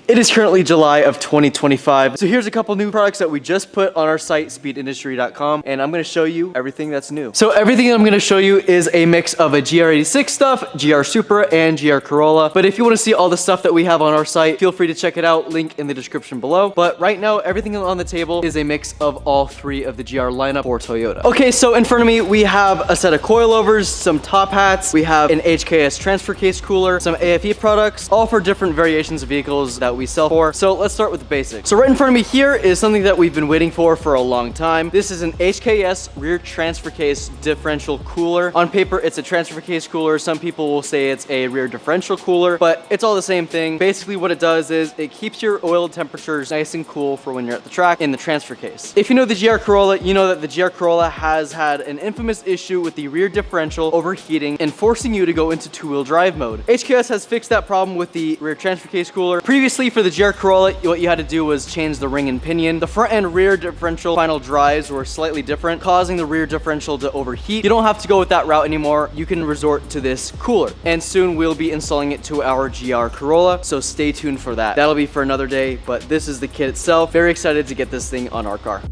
It is currently July of 2025. So here's a couple new products that we just put on our site, speedindustry.com, and I'm gonna show you everything that's new. So everything I'm gonna show you is a mix of a GR86 stuff, GR Supra, and GR Corolla. But if you wanna see all the stuff that we have on our site, feel free to check it out, link in the description below. But right now, everything on the table is a mix of all three of the GR lineup for Toyota. Okay, so in front of me, we have a set of coilovers, some top hats, we have an HKS Transfer Cooler, some AFE products, all for different variations of vehicles that we sell for. So let's start with the basics. So right in front of me here is something that we've been waiting for a long time. This is an HKS rear transfer case differential cooler. On paper, it's a transfer case cooler. Some people will say it's a rear differential cooler, but it's all the same thing. Basically what it does is it keeps your oil temperatures nice and cool for when you're at the track in the transfer case. If you know the GR Corolla, you know that the GR Corolla has had an infamous issue with the rear differential overheating and forcing you to go into two-wheel drive mode. HKS has fixed that problem with the rear transfer case cooler. Previously for the GR Corolla, what you had to do was change the ring and pinion. The front and rear differential final drives were slightly different, causing the rear differential to overheat. You don't have to go with that route anymore. You can resort to this cooler. And soon we'll be installing it to our GR Corolla, so stay tuned for that. That'll be for another day, but this is the kit itself. Very excited to get this thing on our car.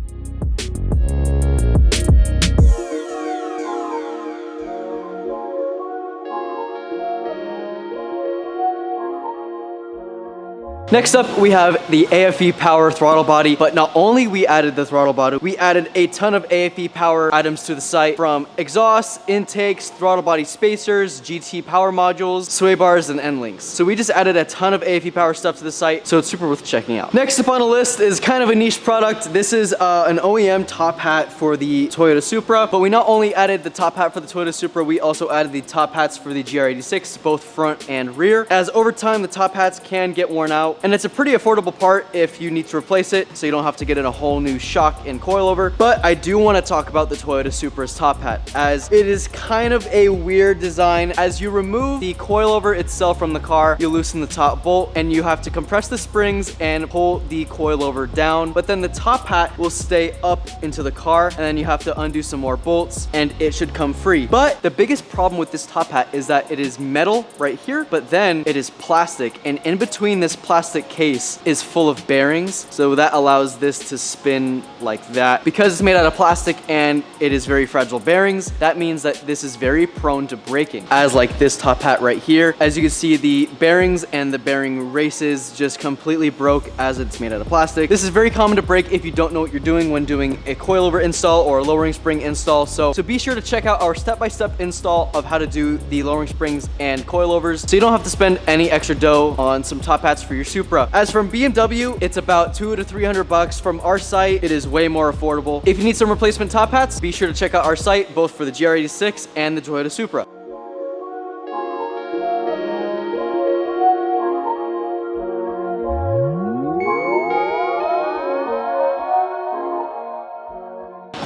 Next up, we have the AFE power throttle body, but not only we added the throttle body, we added a ton of AFE power items to the site, from exhausts, intakes, throttle body spacers, GT power modules, sway bars, and end links. So we just added a ton of AFE power stuff to the site, so it's super worth checking out. Next up on the list is kind of a niche product. This is an OEM top hat for the Toyota Supra, but we not only added the top hat for the Toyota Supra, we also added the top hats for the GR86, both front and rear, as over time the top hats can get worn out. And it's a pretty affordable part if you need to replace it, so you don't have to get in a whole new shock and coilover. But I do want to talk about the Toyota Supra's top hat, as it is kind of a weird design. As you remove the coilover itself from the car, you loosen the top bolt and you have to compress the springs and pull the coilover down. But then the top hat will stay up into the car, and then you have to undo some more bolts and it should come free. But the biggest problem with this top hat is that it is metal right here, but then it is plastic, and in between this plastic case is full of bearings, so that allows this to spin like that. Because it's made out of plastic and it is very fragile bearings, that means that this is very prone to breaking, as like this top hat right here. As you can see, the bearings and the bearing races just completely broke as it's made out of plastic. This is very common to break if you don't know what you're doing when doing a coilover install or a lowering spring install. So be sure to check out our step-by-step install of how to do the lowering springs and coilovers, so you don't have to spend any extra dough on some top hats for your Supra. As from BMW, it's about $200 to $300. From our site, it is way more affordable. If you need some replacement top hats, be sure to check out our site, both for the GR86 and the Toyota Supra.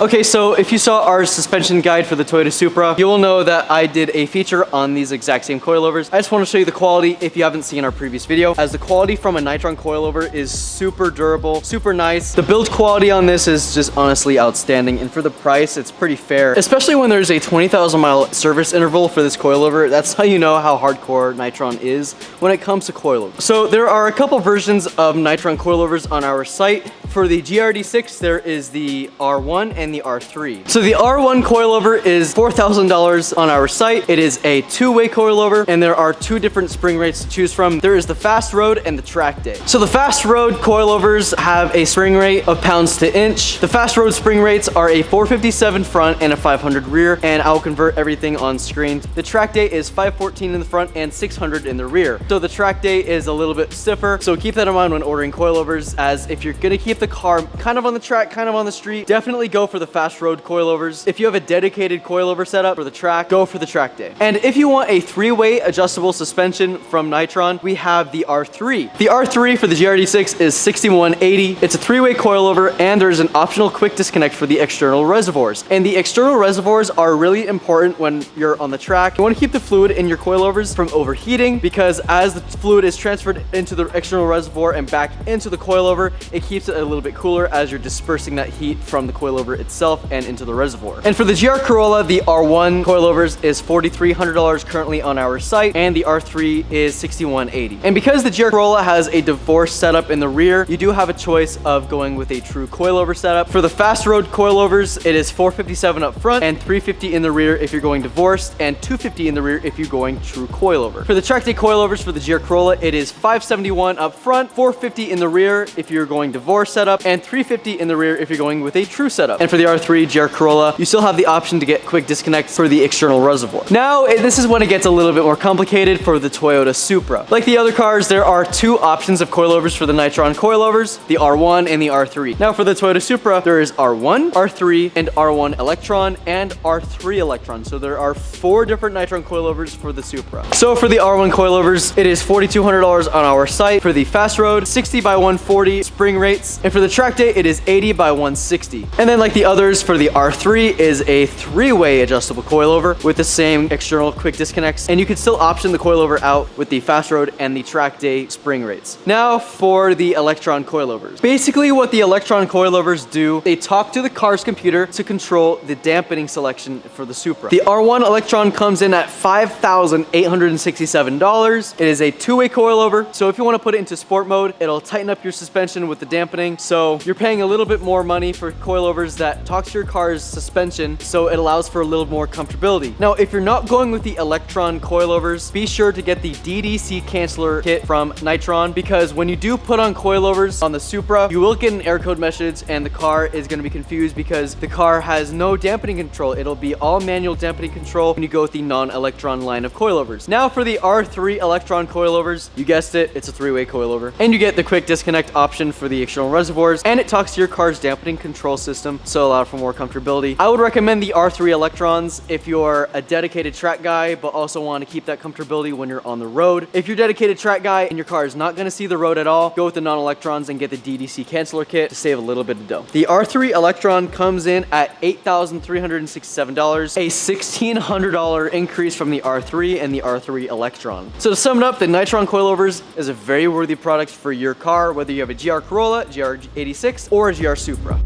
Okay, so if you saw our suspension guide for the Toyota Supra, you will know that I did a feature on these exact same coilovers. I just want to show you the quality if you haven't seen our previous video, as the quality from a Nitron coilover is super durable, super nice. The build quality on this is just honestly outstanding, and for the price, it's pretty fair, especially when there's a 20,000 mile service interval for this coilover. That's how you know how hardcore Nitron is when it comes to coilovers. So there are a couple versions of Nitron coilovers on our site. For the GR86, there is the R1 and the R3. So the R1 coilover is $4,000 on our site. It is a two-way coilover, and there are two different spring rates to choose from. There is the fast road and the track day. So the fast road coilovers have a spring rate of pounds to inch. The fast road spring rates are a 457 front and a 500 rear, and I'll convert everything on screen. The track day is 514 in the front and 600 in the rear. So the track day is a little bit stiffer, so keep that in mind when ordering coilovers, as if you're gonna keep the car kind of on the track, kind of on the street, definitely go for the fast road coilovers. If you have a dedicated coilover setup for the track, go for the track day. And if you want a three-way adjustable suspension from Nitron, we have the R3. The R3 for the GR86 is $61.80. It's a three-way coilover, and there's an optional quick disconnect for the external reservoirs. And the external reservoirs are really important when you're on the track. You want to keep the fluid in your coilovers from overheating, because as the fluid is transferred into the external reservoir and back into the coilover, it keeps it a little bit cooler as you're dispersing that heat from the coilover itself and into the reservoir. And for the GR Corolla, the R1 coilovers is $4,300 currently on our site, and the R3 is $6,180. And because the GR Corolla has a divorce setup in the rear, you do have a choice of going with a true coilover setup. For the fast road coilovers, it is $457 up front and $350 in the rear if you're going divorced, and $250 in the rear if you're going true coilover. For the track day coilovers for the GR Corolla, it is $571 up front, $450 in the rear if you're going divorce setup, and $350 in the rear if you're going with a true setup. And for the R3 GR Corolla, you still have the option to get quick disconnect for the external reservoir. Now, this is when it gets a little bit more complicated for the Toyota Supra. Like the other cars, there are two options of coilovers for the Nitron Coilovers, the R1 and the R3. Now for the Toyota Supra, there is R1, R3, and R1 Electron, and R3 Electron. So there are 4 different Nitron coilovers for the Supra. So for the R1 coilovers, it is $4,200 on our site. For the fast road, 60 by 140 spring rates. And for the track day, it is 80 by 160. And then like the others, for the R3 is a 3-way adjustable coilover with the same external quick disconnects. And you can still option the coilover out with the fast road and the track day spring rates. Now for the Electron coilovers. Basically what the Electron coilovers do, they talk to the car's computer to control the dampening selection for the Supra. The R1 Electron comes in at $5,867. It is a 2-way coilover, so if you want to put it into sport mode, it'll tighten up your suspension with the dampening. So you're paying a little bit more money for coilovers that talk to your car's suspension, so it allows for a little more comfortability. Now, if you're not going with the Electron coilovers, be sure to get the DDC canceller kit from Nitron, because when you do put on coilovers on the Supra, you will get an error code message and the car is going to be confused because the car has no dampening control. It'll be all manual dampening control when you go with the non-Electron line of coilovers. Now for the R3 Electron coilovers, you guessed it, it's a 3-way coilover. And you get the quick disconnect option for the external reservoirs, and it talks to your car's dampening control system, so allow for more comfortability. I would recommend the R3 Electrons if you're a dedicated track guy, but also want to keep that comfortability when you're on the road. If you're a dedicated track guy and your car is not going to see the road at all, go with the non-Electrons and get the DDC canceller kit to save a little bit of dough. The R3 Electron comes in at $8,367, a $1,600 increase from the R3 and the R3 Electron. So to sum it up, the Nitron Coilovers is a very worthy product for your car, whether you have a GR Corolla, GR 86, or a GR Supra.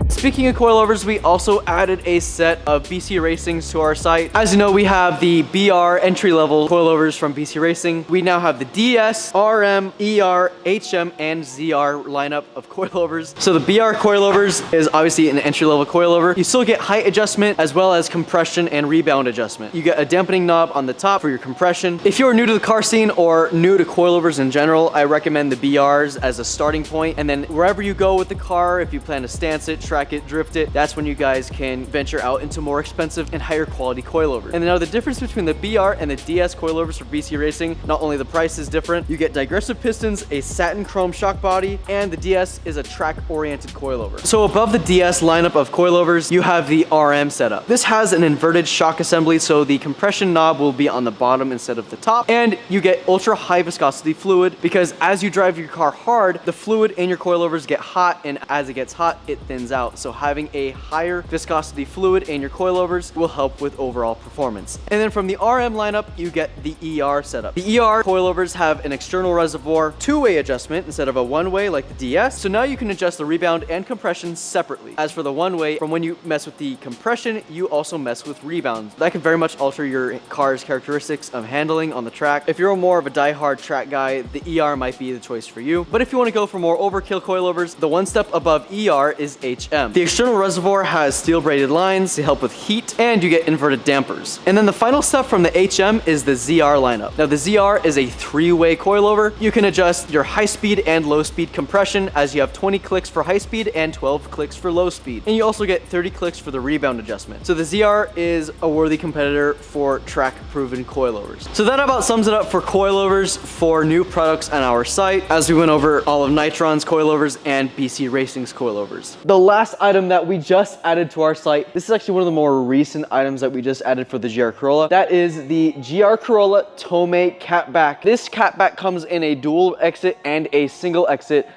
Speaking of coilovers, we also added a set of BC Racings to our site. As you know, we have the BR entry-level coilovers from BC Racing. We now have the DS, RM, ER, HM, and ZR lineup of coilovers. So the BR coilovers is obviously an entry-level coilover. You still get height adjustment as well as compression and rebound adjustment. You get a dampening knob on the top for your compression. If you're new to the car scene or new to coilovers in general, I recommend the BRs as a starting point. And then wherever you go with the car, if you plan to stance it, track it, drift it, that's when you guys can venture out into more expensive and higher quality coilovers. And now the difference between the BR and the DS coilovers for BC Racing, not only the price is different, you get digressive pistons, a satin chrome shock body, and the DS is a track-oriented coilover. So above the DS lineup of coilovers, you have the RM setup. This has an inverted shock assembly, so the compression knob will be on the bottom instead of the top, and you get ultra high viscosity fluid because as you drive your car hard, the fluid in your coilovers get hot, and as it gets hot, it thins out. So having a higher viscosity fluid in your coilovers will help with overall performance. And then from the RM lineup, you get the ER setup. The ER coilovers have an external reservoir 2-way adjustment instead of a 1-way like the DS. So now you can adjust the rebound and compression separately. As for the 1-way, from when you mess with the compression, you also mess with rebound. That can very much alter your car's characteristics of handling on the track. If you're more of a die-hard track guy, the ER might be the choice for you. But if you want to go for more overkill coilovers, the one step above ER is HM. The external reservoir has steel braided lines to help with heat, and you get inverted dampers. And then the final step from the HM is the ZR lineup. Now the ZR is a 3-way coilover. You can adjust your high speed and low speed compression, as you have 20 clicks for high speed and 12 clicks for low speed. And you also get 30 clicks for the rebound adjustment. So the ZR is a worthy competitor for track proven coilovers. So that about sums it up for coilovers for new products on our site, as we went over all of Nitron's coilovers and BC Racing's coilovers. The last item that we just added to our site, this is actually one of the more recent items that we just added for the GR Corolla. That is the GR Corolla Tomei catback. This catback comes in a dual exit and a single exit.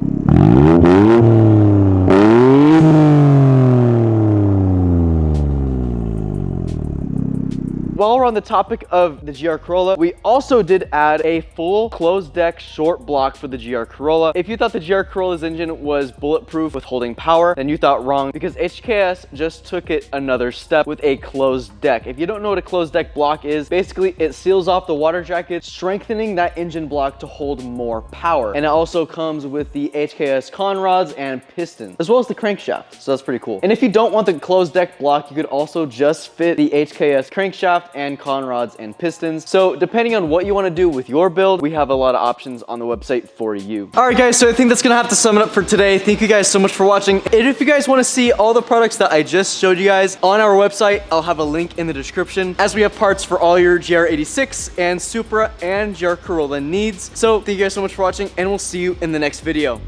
while we're on the topic of the GR Corolla, we also did add a full closed deck short block for the GR Corolla. If you thought the GR Corolla's engine was bulletproof with holding power, then you thought wrong, because HKS just took it another step with a closed deck. If you don't know what a closed deck block is, basically it seals off the water jacket, strengthening that engine block to hold more power. And it also comes with the HKS con rods and pistons, as well as the crankshaft. So that's pretty cool. And if you don't want the closed deck block, you could also just fit the HKS crankshaft and con rods and pistons. So depending on what you want to do with your build, we have a lot of options on the website for you. All right, guys, so I think that's gonna have to sum it up for today. Thank you guys so much for watching. And if you guys want to see all the products that I just showed you guys on our website, I'll have a link in the description, as we have parts for all your GR86 and Supra and GR Corolla needs. So thank you guys so much for watching, and we'll see you in the next video.